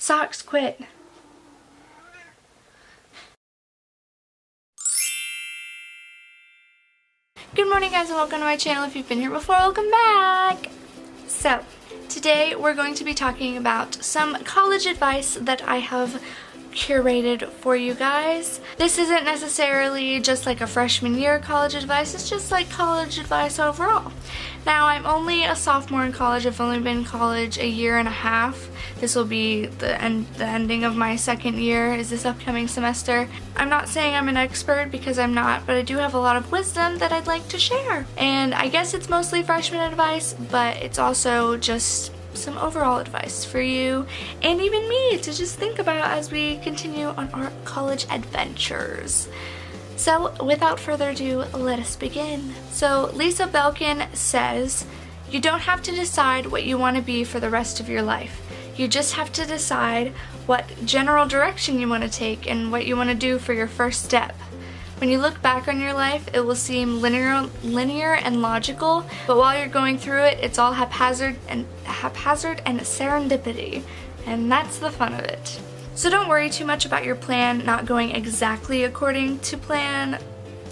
Socks, quit. Good morning guys and welcome to my channel. If you've been here before, welcome back! So, today we're going to be talking about some college advice that I have curated for you guys. This isn't necessarily just like a freshman year college advice, it's just like college advice overall. Now, I'm only a sophomore in college. I've only been in college a year and a half. This will be the ending of my second year is this upcoming semester. I'm not saying I'm an expert because I'm not, but I do have a lot of wisdom that I'd like to share. And I guess it's mostly freshman advice, but it's also just some overall advice for you and even me to just think about as we continue on our college adventures. So without further ado, let us begin. So Lisa Belkin says, you don't have to decide what you want to be for the rest of your life. You just have to decide what general direction you want to take and what you want to do for your first step. When you look back on your life, it will seem linear and logical, but while you're going through it, it's all haphazard and serendipity, and that's the fun of it. So don't worry too much about your plan not going exactly according to plan.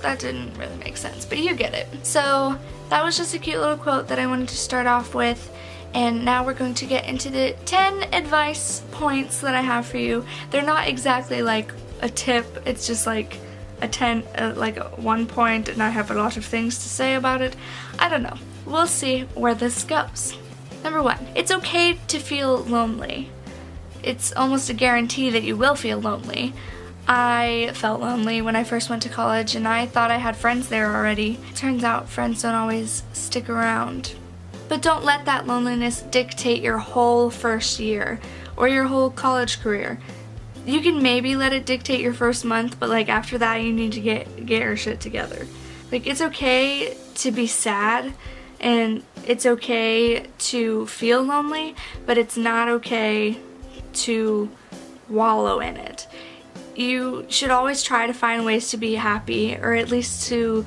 That didn't really make sense, but you get it. So that was just a cute little quote that I wanted to start off with, and now we're going to get into the 10 advice points that I have for you. They're not exactly like a tip, it's just like like a 1 point, and I have a lot of things to say about it. I don't know. We'll see where this goes. Number 1, it's okay to feel lonely. It's almost a guarantee that you will feel lonely. I felt lonely when I first went to college, and I thought I had friends there already. Turns out friends don't always stick around. But don't let that loneliness dictate your whole first year or your whole college career. You can maybe let it dictate your first month, but like after that you need to get your shit together. Like, it's okay to be sad and it's okay to feel lonely, but it's not okay to wallow in it. You should always try to find ways to be happy, or at least to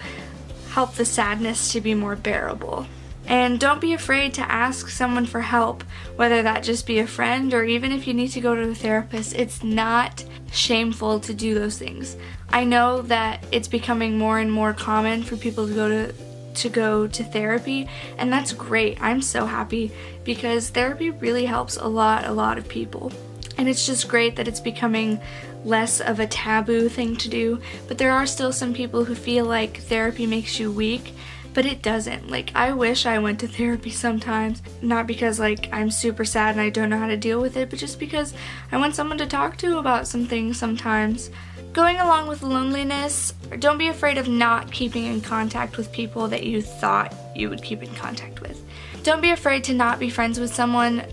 help the sadness to be more bearable. And don't be afraid to ask someone for help, whether that just be a friend or even if you need to go to a therapist. It's not shameful to do those things. I know that it's becoming more and more common for people to go to therapy, and that's great. I'm so happy because therapy really helps a lot of people. And it's just great that it's becoming less of a taboo thing to do, but there are still some people who feel like therapy makes you weak. But it doesn't. Like, I wish I went to therapy sometimes, not because like I'm super sad and I don't know how to deal with it, but just because I want someone to talk to about some things sometimes. Going along with loneliness, don't be afraid of not keeping in contact with people that you thought you would keep in contact with. Don't be afraid to not be friends with someone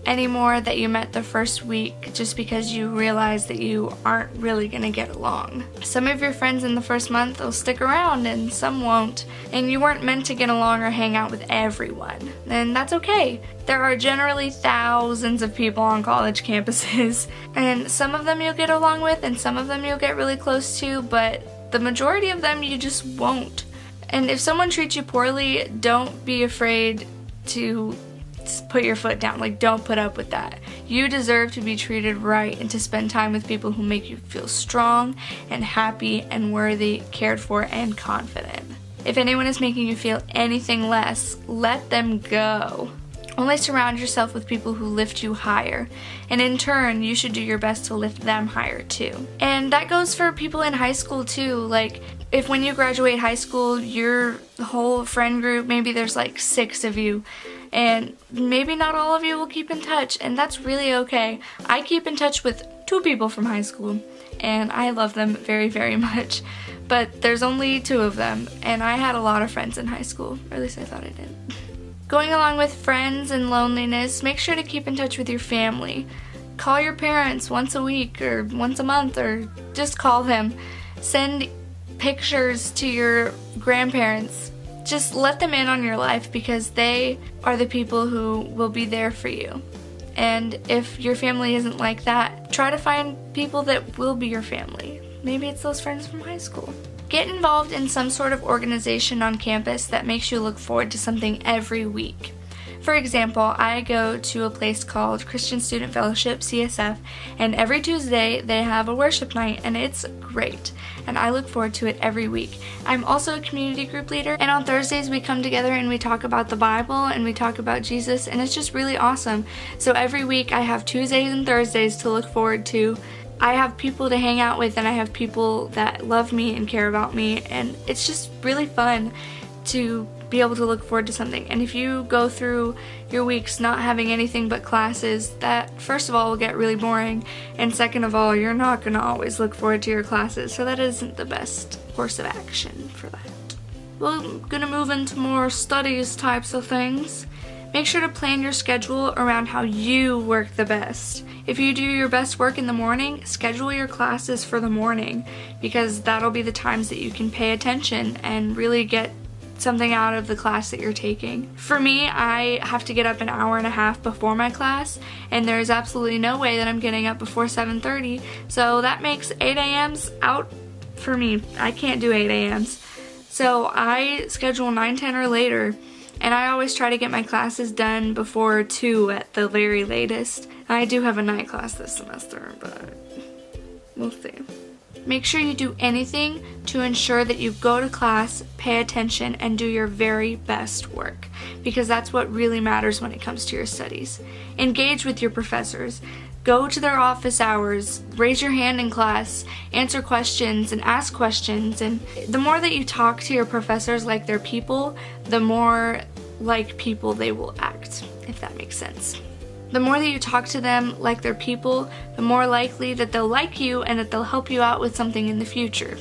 anymore that you met the first week just because you realize that you aren't really gonna get along. Some of your friends in the first month will stick around and some won't, and you weren't meant to get along or hang out with everyone, and that's okay. There are generally thousands of people on college campuses, and some of them you'll get along with and some of them you'll get really close to, but the majority of them you just won't. And if someone treats you poorly, don't be afraid to put your foot down. Like, don't put up with that. You deserve to be treated right and to spend time with people who make you feel strong and happy and worthy, cared for, and confident. If anyone is making you feel anything less, let them go. Only surround yourself with people who lift you higher, and in turn, you should do your best to lift them higher too. And that goes for people in high school too. Like, if when you graduate high school, your whole friend group, maybe there's like 6 of you, and maybe not all of you will keep in touch, and that's really okay. I keep in touch with 2 people from high school, and I love them very much, but there's only 2 of them, and I had a lot of friends in high school, or at least I thought I did. Going along with friends and loneliness, make sure to keep in touch with your family. Call your parents once a week or once a month, or just call them. Send pictures to your grandparents. Just let them in on your life because they are the people who will be there for you. And if your family isn't like that, try to find people that will be your family. Maybe it's those friends from high school. Get involved in some sort of organization on campus that makes you look forward to something every week. For example, I go to a place called Christian Student Fellowship, CSF, and every Tuesday they have a worship night, and it's great, and I look forward to it every week. I'm also a community group leader, and on Thursdays we come together and we talk about the Bible and we talk about Jesus, and it's just really awesome. So every week I have Tuesdays and Thursdays to look forward to. I have people to hang out with, and I have people that love me and care about me, and it's just really fun to be able to look forward to something. And if you go through your weeks not having anything but classes, that first of all will get really boring, and second of all, you're not going to always look forward to your classes, so that isn't the best course of action for that. We're going to move into more studies types of things. Make sure to plan your schedule around how you work the best. If you do your best work in the morning, schedule your classes for the morning, because that'll be the times that you can pay attention and really get something out of the class that you're taking. For me, I have to get up an hour and a half before my class, and there's absolutely no way that I'm getting up before 7:30, so that makes 8 a.m.s out for me. I can't do 8 a.m.s. So I schedule 9, 10, or later, and I always try to get my classes done before 2 at the very latest. I do have a night class this semester, but we'll see. Make sure you do anything to ensure that you go to class, pay attention, and do your very best work, because that's what really matters when it comes to your studies. Engage with your professors. Go to their office hours, raise your hand in class, answer questions, and ask questions. And the more that you talk to your professors like they're people, the more like people they will act, if that makes sense. The more that you talk to them like they're people, the more likely that they'll like you and that they'll help you out with something in the future.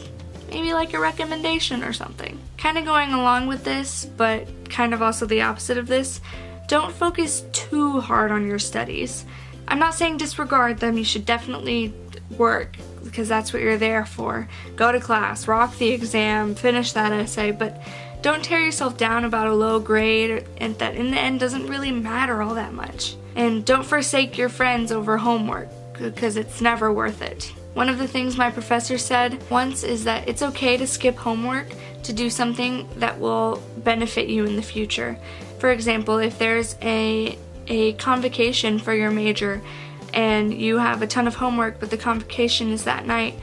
Maybe like a recommendation or something. Kind of going along with this, but kind of also the opposite of this, don't focus too hard on your studies. I'm not saying disregard them, you should definitely work, because that's what you're there for. Go to class, rock the exam, finish that essay, but don't tear yourself down about a low grade, and that in the end doesn't really matter all that much. And don't forsake your friends over homework, because it's never worth it. One of the things my professor said once is that it's okay to skip homework to do something that will benefit you in the future. For example, if there's a convocation for your major and you have a ton of homework but the convocation is that night,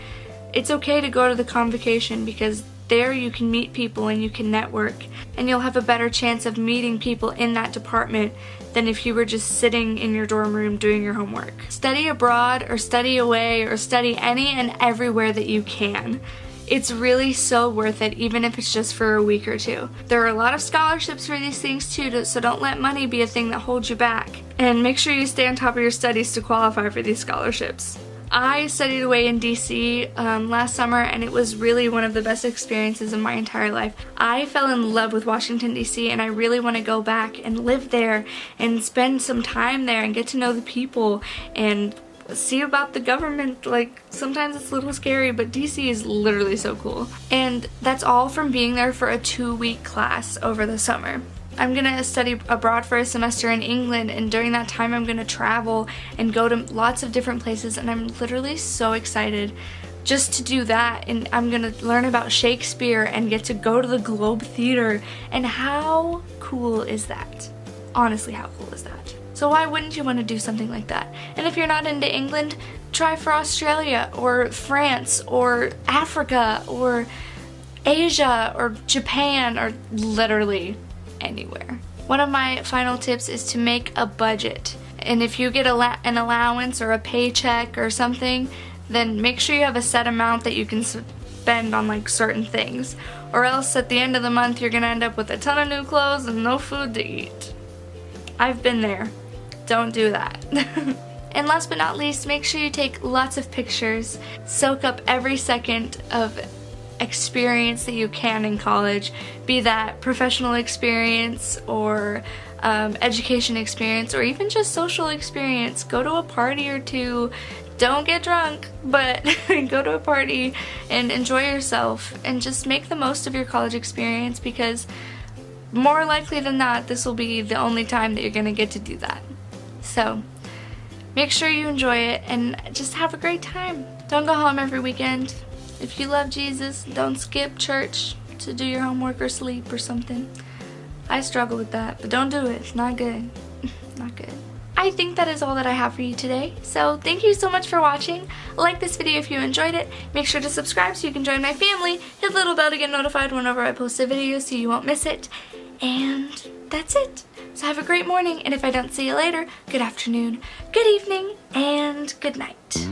it's okay to go to the convocation, because there you can meet people and you can network, and you'll have a better chance of meeting people in that department than if you were just sitting in your dorm room doing your homework. Study abroad or study away or study any and everywhere that you can. It's really so worth it, even if it's just for a week or two. There are a lot of scholarships for these things too, so don't let money be a thing that holds you back. And make sure you stay on top of your studies to qualify for these scholarships. I studied away in DC last summer, and it was really one of the best experiences of my entire life. I fell in love with Washington, DC, and I really want to go back and live there and spend some time there and get to know the people and see about the government. Like, sometimes it's a little scary, but DC is literally so cool. And that's all from being there for a 2-week class over the summer. I'm gonna study abroad for a semester in England, and during that time I'm gonna travel and go to lots of different places, and I'm literally so excited just to do that. And I'm gonna learn about Shakespeare and get to go to the Globe Theater, and how cool is that? Honestly, how cool is that? So why wouldn't you want to do something like that? And if you're not into England, try for Australia or France or Africa or Asia or Japan or literally anywhere. One of my final tips is to make a budget. And if you get an allowance or a paycheck or something, then make sure you have a set amount that you can spend on like certain things. Or else at the end of the month you're gonna end up with a ton of new clothes and no food to eat. I've been there. Don't do that. And last but not least, make sure you take lots of pictures. Soak up every second of experience that you can in college, be that professional experience or education experience or even just social experience. Go to a party or two. Don't get drunk, but go to a party and enjoy yourself and just make the most of your college experience, because more likely than not this will be the only time that you're gonna get to do that. So make sure you enjoy it and just have a great time. Don't go home every weekend. If you love Jesus, don't skip church to do your homework or sleep or something. I struggle with that, but don't do it. It's not good. Not good. I think that is all that I have for you today. So thank you so much for watching. Like this video if you enjoyed it. Make sure to subscribe so you can join my family. Hit the little bell to get notified whenever I post a video so you won't miss it. And that's it. So have a great morning, and if I don't see you later, good afternoon, good evening, and good night.